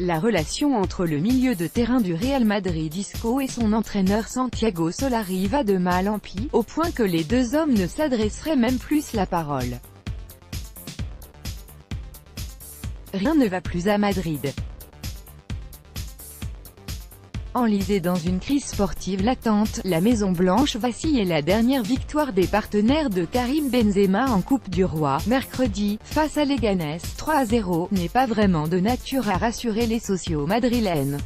La relation entre le milieu de terrain du Real Madrid Isco et son entraîneur Santiago Solari va de mal en pis, au point que les deux hommes ne s'adresseraient même plus la parole. Rien ne va plus à Madrid. Enlisée dans une crise sportive latente, la Maison-Blanche vacille et la dernière victoire des partenaires de Karim Benzema en Coupe du Roi, mercredi, face à Leganés, 3-0, n'est pas vraiment de nature à rassurer les socios madrilènes.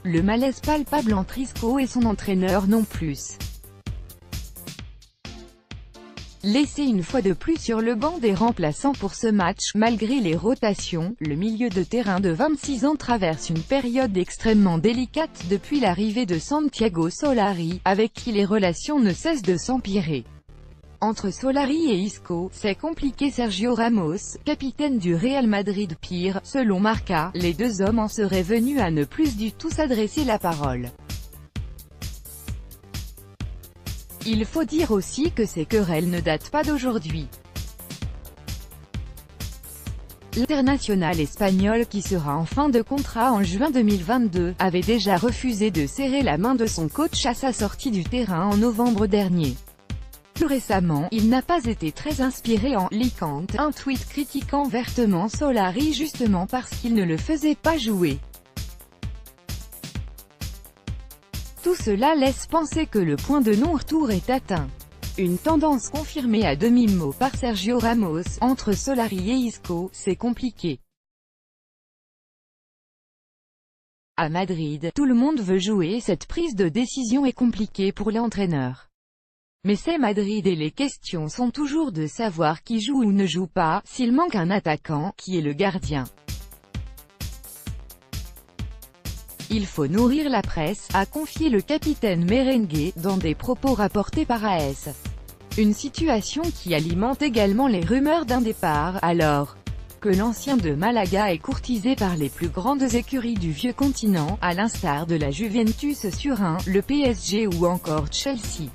Le malaise palpable entre Isco et son entraîneur non plus. Laissé une fois de plus sur le banc des remplaçants pour ce match, malgré les rotations, le milieu de terrain de 26 ans traverse une période extrêmement délicate depuis l'arrivée de Santiago Solari, avec qui les relations ne cessent de s'empirer. Entre Solari et Isco, c'est compliqué. Sergio Ramos, capitaine du Real Madrid, pire, selon Marca, les deux hommes en seraient venus à ne plus du tout s'adresser la parole. Il faut dire aussi que ces querelles ne datent pas d'aujourd'hui. L'international espagnol, qui sera en fin de contrat en juin 2022, avait déjà refusé de serrer la main de son coach à sa sortie du terrain en novembre dernier. Plus récemment, il n'a pas été très inspiré en liquant un tweet critiquant vertement Solari justement parce qu'il ne le faisait pas jouer. Tout cela laisse penser que le point de non-retour est atteint. Une tendance confirmée à demi-mot par Sergio Ramos, entre Solari et Isco, c'est compliqué. À Madrid, tout le monde veut jouer, cette prise de décision est compliquée pour l'entraîneur. Mais c'est Madrid et les questions sont toujours de savoir qui joue ou ne joue pas, s'il manque un attaquant, qui est le gardien. Il faut nourrir la presse, a confié le capitaine merengue, dans des propos rapportés par AS. Une situation qui alimente également les rumeurs d'un départ, alors que l'ancien de Malaga est courtisé par les plus grandes écuries du vieux continent, à l'instar de la Juventus sur le PSG ou encore Chelsea.